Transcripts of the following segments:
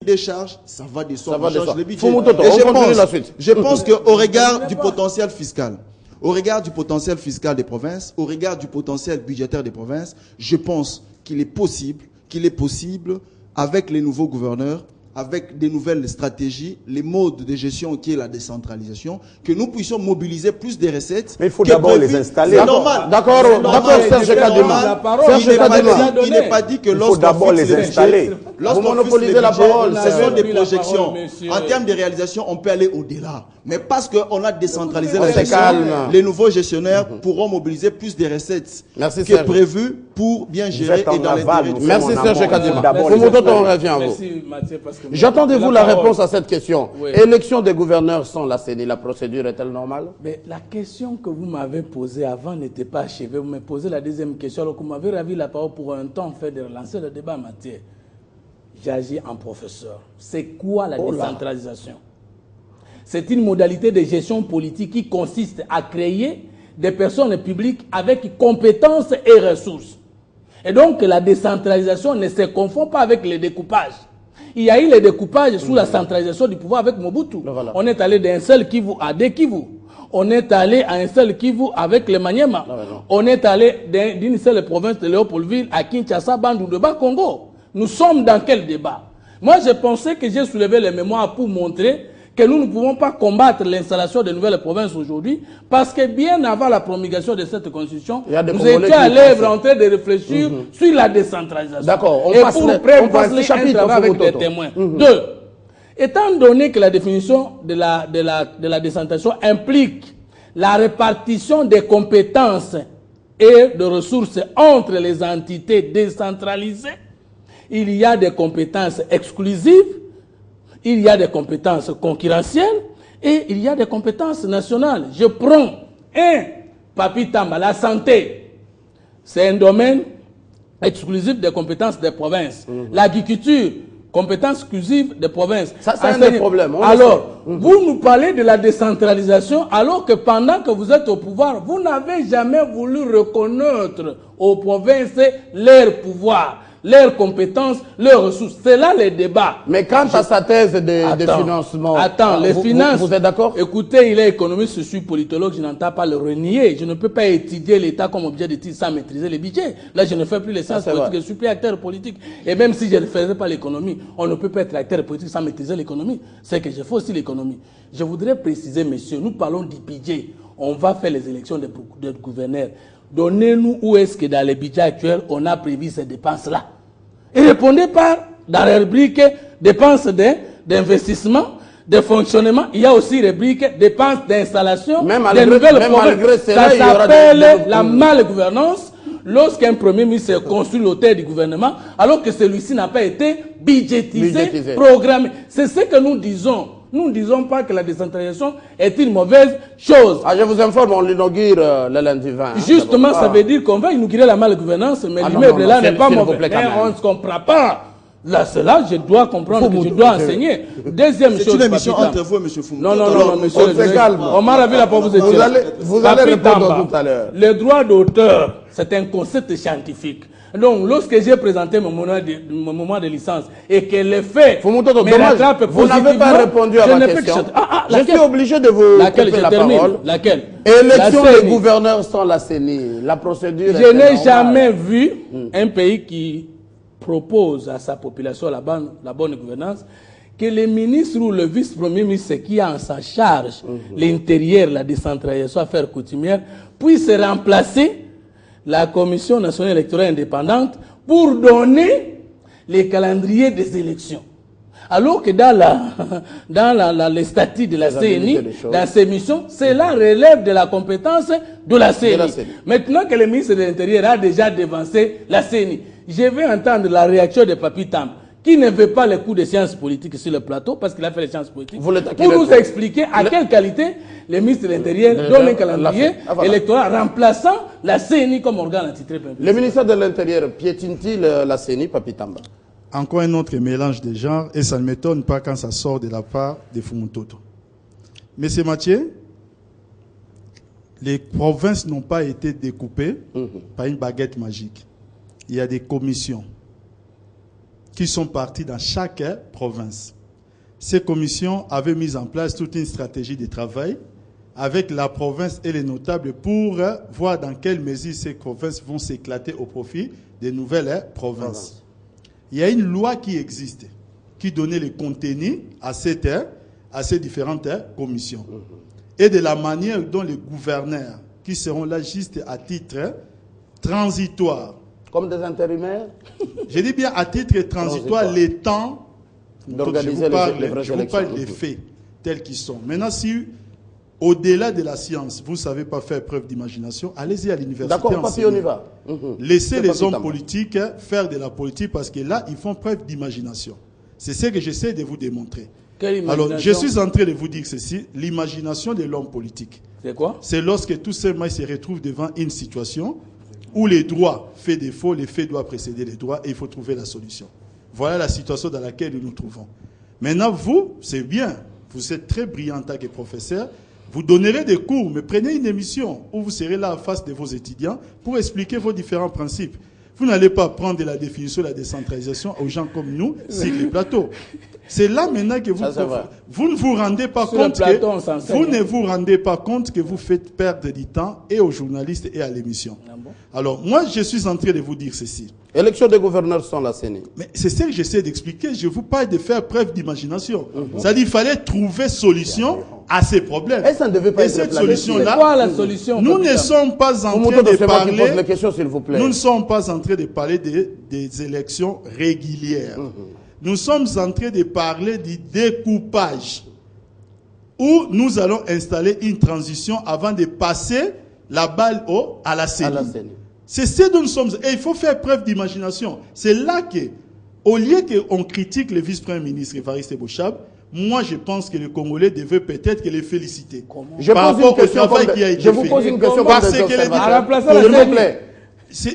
des charges, ça va de soi. Le budget. Je pense qu'au regard du potentiel fiscal, des provinces, au regard du potentiel budgétaire des provinces, je pense qu'il est possible, avec les nouveaux gouverneurs, avec des nouvelles stratégies, les modes de gestion qui est la décentralisation, que nous puissions mobiliser plus de recettes. Mais il faut d'abord les installer. C'est normal. D'accord, Serge Kadima. Il n'est pas dit que lorsqu'on d'abord les installer. Vous monopolisez la parole. Ce sont des projections. En termes de réalisation, on peut aller au-delà. Mais parce qu'on a décentralisé la gestion, les nouveaux gestionnaires pourront mobiliser plus de recettes que prévu pour bien gérer et dans l'intérêt du Merci Serge Kadima. On revient à vous. J'attendez-vous la réponse à cette question. Élection des gouverneurs sans la CENI, la procédure est-elle normale? Mais la question que vous m'avez posée avant n'était pas achevée. Vous me posez la deuxième question alors que vous m'avez ravi la parole pour un temps fait de relancer le débat en matière. J'agis en professeur. C'est quoi la décentralisation? C'est une modalité de gestion politique qui consiste à créer des personnes publiques avec compétences et ressources. Et donc la décentralisation ne se confond pas avec le découpage. Il y a eu le découpage sous la centralisation du pouvoir avec Mobutu. Voilà. On est allé d'un seul Kivu à deux Kivu. On est allé à un seul Kivu avec le Maniema. On est allé d'une seule province de Léopoldville à Kinshasa, Bandou de Bas-Congo. Nous sommes dans quel débat? Moi, je pensais que j'ai soulevé les mémoires pour montrer que nous ne pouvons pas combattre l'installation de nouvelles provinces aujourd'hui parce que bien avant la promulgation de cette constitution, nous étions à l'œuvre en train de réfléchir sur la décentralisation. D'accord, on passe les chapitres avec des témoins. Deux, étant donné que la définition de la décentralisation implique la répartition des compétences et de ressources entre les entités décentralisées, il y a des compétences exclusives, il y a des compétences concurrentielles et il y a des compétences nationales. Je prends Papi Tamba, la santé. C'est un domaine exclusif des compétences des provinces. L'agriculture, compétence exclusive des provinces. Ça c'est un problème. Alors, vous nous parlez de la décentralisation alors que pendant que vous êtes au pouvoir, vous n'avez jamais voulu reconnaître aux provinces leur pouvoir, leurs compétences, leurs ressources. C'est là les débats. Mais quant à sa thèse de financement, les finances, vous êtes d'accord? Écoutez, il est économiste, je suis politologue, je n'entends pas le renier. Je ne peux pas étudier l'État comme objet d'étude sans maîtriser les budgets. Là, je ne fais plus les sciences politiques, je suis plus acteur politique. Et même si je ne faisais pas l'économie, on ne peut pas être acteur politique sans maîtriser l'économie. C'est que je fais aussi l'économie. Je voudrais préciser, messieurs, nous parlons du budget. On va faire les élections de gouverneurs. Donnez-nous où est-ce que dans les budgets actuels, on a prévu ces dépenses-là. Et répondez par, dans la rubrique dépenses d'investissement, de fonctionnement, il y a aussi rubrique dépenses d'installation, de nouvelles provinces. Ça s'appelle la malgouvernance lorsqu'un premier ministre construit l'hôtel du gouvernement, alors que celui-ci n'a pas été budgétisé, programmé. C'est ce que nous disons. Nous ne disons pas que la décentralisation est une mauvaise chose. Je vous informe, on l'inaugure le lundi 20. Justement, ça veut dire qu'on va inaugurer la malgouvernance, mais l'immeuble là n'est pas mauvais. Mais on ne se comprend pas. Là, cela, je dois comprendre que je dois enseigner. Deuxième chose. C'est une émission entre vous, M. Fumou. Non, monsieur. On m'a ravi la parole, vous allez répondre tout à l'heure. Le droit d'auteur, c'est un concept scientifique. Donc, lorsque j'ai présenté mon moment de licence et que les faits vous n'avez pas répondu à ma question. Je suis obligé de vous couper la parole. Laquelle? Élection des gouverneurs sans la CENI. La procédure Je n'ai jamais vu un pays qui propose à sa population la bonne gouvernance que le ministre ou le vice-premier ministre qui a en sa charge l'intérieur, la décentralisation, affaires coutumières, puisse remplacer la Commission nationale électorale indépendante pour donner les calendriers des élections. Alors que dans les statuts de la CENI, dans ces missions, cela relève de la compétence de la CENI. Maintenant que le ministre de l'Intérieur a déjà devancé la CENI, je vais entendre la réaction de Papi Tam, qui ne veut pas les cours de sciences politiques sur le plateau, parce qu'il a fait les sciences politiques, pour nous expliquer à quelle qualité le ministre de l'Intérieur donne un calendrier électoral remplaçant la CENI comme organe attitré. Le ministère de l'Intérieur piétine-t-il la CENI, Papi Tamba? Encore un autre mélange de genres, et ça ne m'étonne pas quand ça sort de la part de Fumutoto. Monsieur Mathieu, les provinces n'ont pas été découpées par une baguette magique. Il y a des commissions qui sont partis dans chaque province. Ces commissions avaient mis en place toute une stratégie de travail avec la province et les notables pour voir dans quelle mesure ces provinces vont s'éclater au profit des nouvelles provinces. Il y a une loi qui existe, qui donnait le contenu à ces différentes commissions. Et de la manière dont les gouverneurs, qui seront là juste à titre transitoire. Comme des intérimaires? Je dis bien à titre transitoire, les temps d'organiser je vous parle des faits tels qu'ils sont. Maintenant, si au-delà de la science, vous ne savez pas faire preuve d'imagination, allez-y à l'université. D'accord, papi, on y va. Laissez les hommes politiques faire de la politique parce que là, ils font preuve d'imagination. C'est ce que j'essaie de vous démontrer. Alors, je suis en train de vous dire ceci, l'imagination de l'homme politique. C'est quoi? C'est lorsque tout simplement il se retrouve devant une situation où les droits fait défaut, les faits doivent précéder les droits et il faut trouver la solution. Voilà la situation dans laquelle nous nous trouvons. Maintenant, vous, c'est bien, vous êtes très brillant en tant que professeur, vous donnerez des cours, mais prenez une émission où vous serez là en face de vos étudiants pour expliquer vos différents principes. Vous n'allez pas prendre la définition de la décentralisation aux gens comme nous sur les plateaux. C'est là maintenant que vous ne vous rendez pas compte ne vous rendez pas compte que vous faites perdre du temps et aux journalistes et à l'émission. Alors moi je suis en train de vous dire ceci. Élection des gouverneurs sans la CENI. Mais c'est ce que j'essaie d'expliquer. Je vous parle de faire preuve d'imagination. C'est-à-dire qu'il fallait trouver solution à ces problèmes. Et ça ne devait pas être cette solution-là, quoi la solution? Nous ne sommes pas en train de parler. Les questions, s'il vous plaît. Nous ne sommes pas en train de parler des élections régulières. Nous sommes en train de parler du découpage où nous allons installer une transition avant de passer la balle à la CENI. C'est ce dont nous sommes. Et il faut faire preuve d'imagination. C'est là que, au lieu qu'on critique le vice-premier ministre Évariste Bochab, moi je pense que les Congolais devaient peut-être les féliciter. Par rapport au travail qui a été fait. Je vous pose une question parce que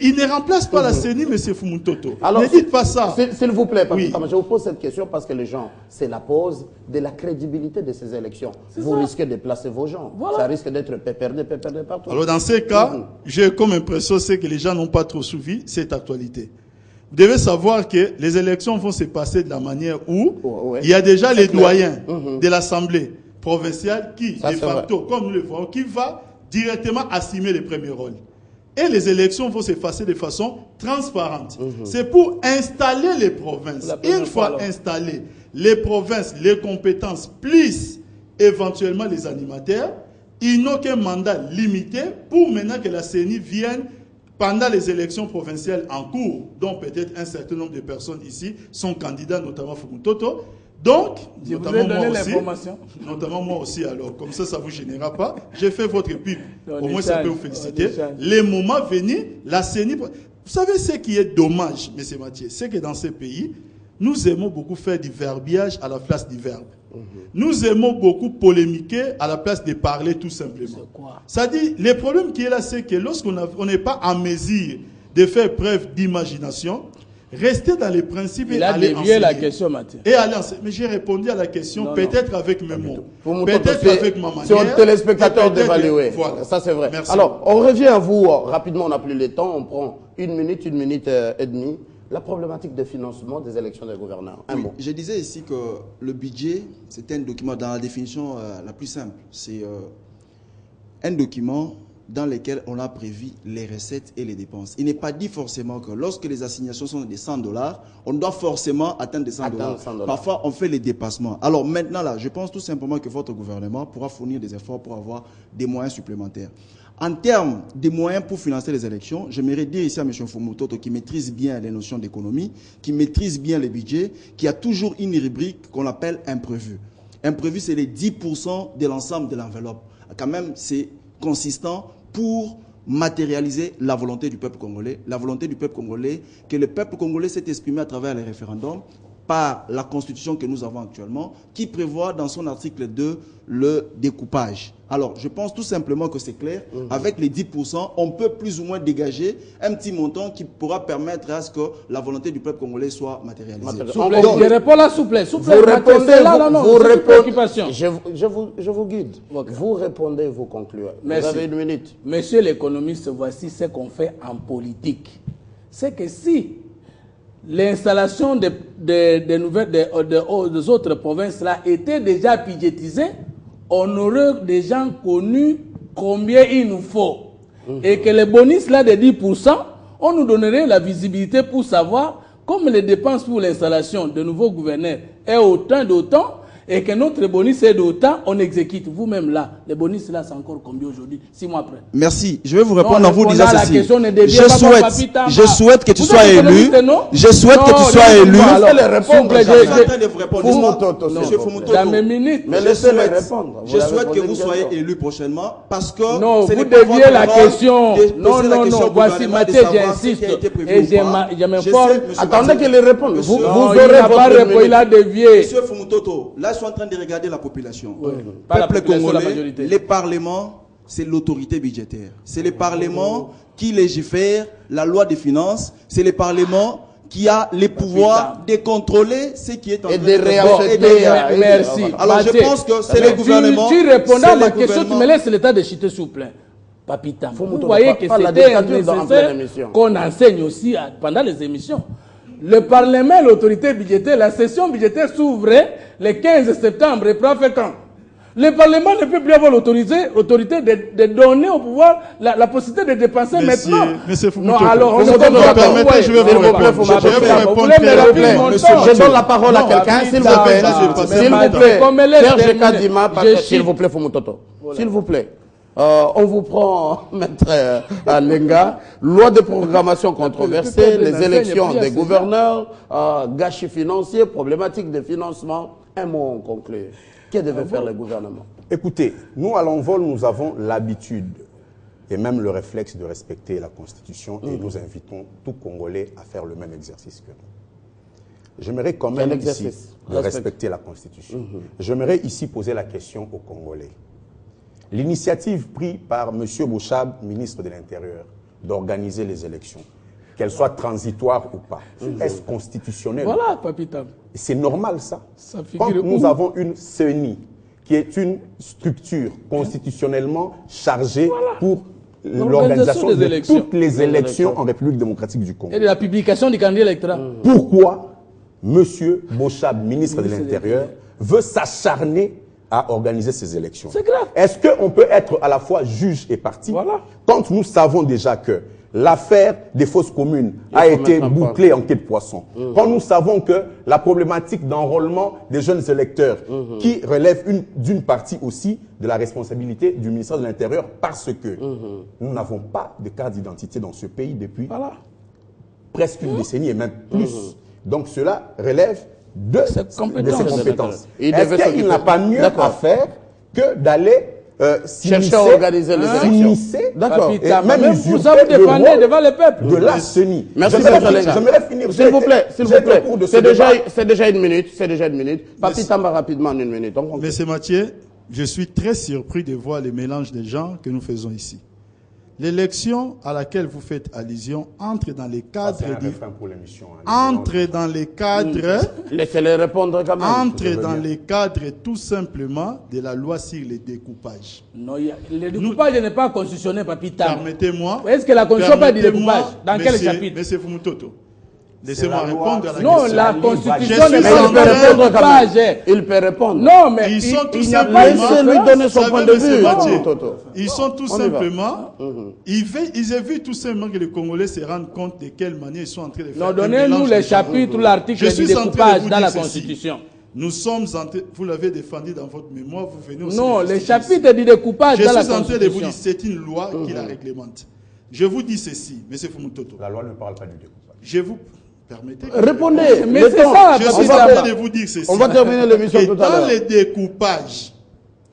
il ne remplace pas la CENI, M. Fumutoto. Alors, ne dites pas ça. S'il vous plaît, je vous pose cette question parce que les gens, c'est la pause de la crédibilité de ces élections. Vous risquez de placer vos gens. Voilà. Ça risque d'être péperdé partout. Alors, dans ces cas, j'ai comme impression que les gens n'ont pas trop suivi cette actualité. Vous devez savoir que les élections vont se passer de la manière où il y a déjà les doyens de l'Assemblée provinciale qui, de facto, comme nous le voyons, qui va directement assumer les premiers rôles. Et les élections vont se passer de façon transparente. C'est pour installer les provinces. Une fois installées, les provinces, les compétences, plus éventuellement les animateurs, ils n'ont qu'un mandat limité pour maintenant que la CENI vienne pendant les élections provinciales en cours, dont peut-être un certain nombre de personnes ici sont candidats, notamment Fumutoto. Donc, notamment moi aussi, alors, comme ça ne vous gênera pas, j'ai fait votre pub. Au moins, ça peut vous féliciter. Les moments venus, la CENI... Vous savez ce qui est dommage, M. Mathieu, c'est que dans ces pays, nous aimons beaucoup faire du verbiage à la place du verbe. Nous aimons beaucoup polémiquer à la place de parler tout simplement. C'est-à-dire, le problème qui est là, c'est que lorsqu'on n'est pas en mesure de faire preuve d'imagination, restez dans les principes et allez enseigner. La question, Mathieu. Et allez enseigner. Mais j'ai répondu à la question, peut-être avec mes mots, peut-être avec ma manière. C'est aux téléspectateurs d'évaluer. Voilà. Ça, c'est vrai. Merci. Alors, on revient à vous rapidement, on n'a plus le temps. On prend une minute et demie. La problématique de financement des élections des gouverneurs. Un mot. Je disais ici que le budget, c'est un document dans la définition la plus simple. C'est un document dans lequel on a prévu les recettes et les dépenses. Il n'est pas dit forcément que lorsque les assignations sont de 100 $, on doit forcément atteindre des 100 $. Parfois, on fait les dépassements. Alors maintenant, là, je pense tout simplement que votre gouvernement pourra fournir des efforts pour avoir des moyens supplémentaires. En termes de moyens pour financer les élections, j'aimerais dire ici à M. Fumutoto qui maîtrise bien les notions d'économie, qui maîtrise bien les budgets, qui a toujours une rubrique qu'on appelle imprévu. Imprévu, c'est les 10% de l'ensemble de l'enveloppe. Quand même, c'est consistant pour matérialiser la volonté du peuple congolais. La volonté du peuple congolais, que le peuple congolais s'est exprimé à travers les référendums, par la constitution que nous avons actuellement, qui prévoit dans son article 2 le découpage. Alors, je pense tout simplement que c'est clair. Avec les 10%, on peut plus ou moins dégager un petit montant qui pourra permettre à ce que la volonté du peuple congolais soit matérialisée. Je réponds là, s'il vous plaît. Vous répondez, je vous guide. Okay. Vous répondez, vous concluez. Merci. Vous avez une minute. Monsieur l'économiste, voici ce qu'on fait en politique. C'est que si l'installation des autres provinces là était déjà budgétisée, on aurait des gens connus combien il nous faut. Et que les bonus là de 10%, on nous donnerait la visibilité pour savoir comme les dépenses pour l'installation de nouveaux gouverneurs est autant d'autant, et que notre bonus est d'autant, on exécute. Vous-même là, les bonus là, c'est encore combien aujourd'hui, 6 mois après? Merci. Je vais vous répondre en vous disant ceci. Je souhaite que tu sois élu. Je souhaite que tu sois élu. Dans mes minutes. Mais laissez-les répondre. Je souhaite que vous soyez élu prochainement parce que. Non, vous déviez la question. Non, voici Mathieu, j'insiste. Et je m'informe. Attendez qu'il réponde. Vous aurez votre minute. Il a dévié. Monsieur Fumutoto, là, je suis en train de regarder la population. Peuple congolais, les parlements, c'est l'autorité budgétaire. C'est le Parlement qui légifère la loi des finances. C'est le Parlement qui a les pouvoirs de contrôler ce qui est en train de faire. Merci. Alors je pense que c'est le gouvernement. Tu répondais à ma question, tu me laisses l'état de chiter s'il vous plaît. Papita, vous voyez que c'était nécessaire qu'on enseigne aussi pendant les émissions. Le Parlement et l'autorité budgétaire, la session budgétaire s'ouvrait le 15 septembre et puis fait quand le Parlement ne peut plus avoir l'autorité de donner au pouvoir la possibilité de dépenser maintenant. Monsieur non, alors on permettez, je vais vous répondre. Je donne la parole à quelqu'un, s'il vous plaît. S'il vous plaît. Serge Kadima, s'il vous plaît, Fumutoto. S'il vous plaît. On vous prend, maître Lenga, loi de programmation controversée, les élections des gouverneurs, gâchis financiers, problématiques de financement. Un mot en conclut. Que devait faire le gouvernement? Écoutez, nous à l'Envol, nous avons l'habitude et même le réflexe de respecter la Constitution et nous invitons tout Congolais à faire le même exercice que nous. J'aimerais quand même ici de respecter la Constitution. J'aimerais ici poser la question aux Congolais. L'initiative prise par M. Bouchab, ministre de l'Intérieur, d'organiser les élections, qu'elles soient transitoires ou pas, est-ce constitutionnel? Voilà, Papita. C'est normal ça. Quand nous avons une CENI, qui est une structure constitutionnellement chargée pour l'organisation de toutes les élections en République démocratique du Congo. Et de la publication du calendrier électoral. Pourquoi M. Bouchab, ministre de l'Intérieur, veut s'acharner à organiser ces élections? C'est grave. Est-ce qu'on peut être à la fois juge et partie quand nous savons déjà que l'affaire des fausses communes a été bouclée en quai de poisson, quand nous savons que la problématique d'enrôlement des jeunes électeurs qui relève d'une partie aussi de la responsabilité du ministère de l'Intérieur parce que nous n'avons pas de carte d'identité dans ce pays depuis presque une décennie et même plus. Donc cela relève de ses compétences. Est-ce qu'il n'a pas mieux à faire que d'aller chercher à organiser les élections? D'accord. Même vous avez défendu devant le peuple. De la CENI. Merci, j'aimerais finir. S'il vous plaît. C'est déjà une minute. Papi Tamba, rapidement, en une minute. Monsieur Mathieu, je suis très surpris de voir le mélange des gens que nous faisons ici. L'élection à laquelle vous faites allusion entre dans les cadres laissez-les répondre quand même. Entre dans les cadres tout simplement de la loi sur le découpage. Non, le découpage n'est pas constitutionnel, Papita. Permettez-moi. Est-ce que la constitution parle du découpage? Dans quel chapitre? Monsieur Fumutoto, laissez-moi répondre à la question. Non, la Constitution n'est pas il peut répondre. Non, mais ils sont tout simplement... lui donner son point de vue. Ils sont tout simplement... Ils évitent tout simplement que les Congolais se rendent compte de quelle manière ils sont en train de faire. Non, donnez-nous les chapitres ou l'article du découpage dans la Constitution. Nous sommes en train... Vous l'avez défendu dans votre mémoire, vous venez aussi... Non, les chapitres du découpage dans la Constitution. Je suis en train de vous dire, c'est une loi qui la réglemente. Je vous dis ceci, M. Fumutoto. La loi ne parle pas du découpage. Je vous... Permettez. Répondez. Mais c'est ça. Je suis en train de vous dire ceci. On va terminer l'émission tout à l'heure. Dans les découpages,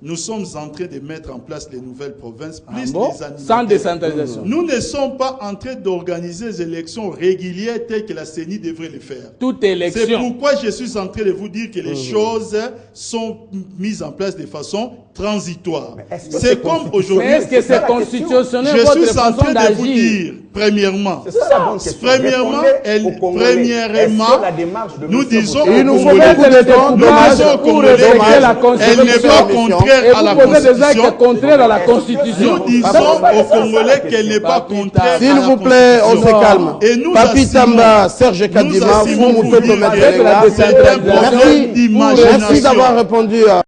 nous sommes en train de mettre en place les nouvelles provinces, plus les animateurs. Sans décentralisation. Nous ne sommes pas en train d'organiser des élections régulières telles que la CENI devrait le faire. Toute élection. C'est pourquoi je suis en train de vous dire que les choses sont mises en place de façon transitoire. C'est comme aujourd'hui. Est-ce que c'est constitutionnel? Je suis en train de vous dire, premièrement, nous disons elle n'est pas contraire à la Constitution. Nous disons aux Congolais qu'elle n'est pas contraire. S'il vous plaît, on se calme. Papi Tamba, Serge Kadima, merci d'avoir répondu à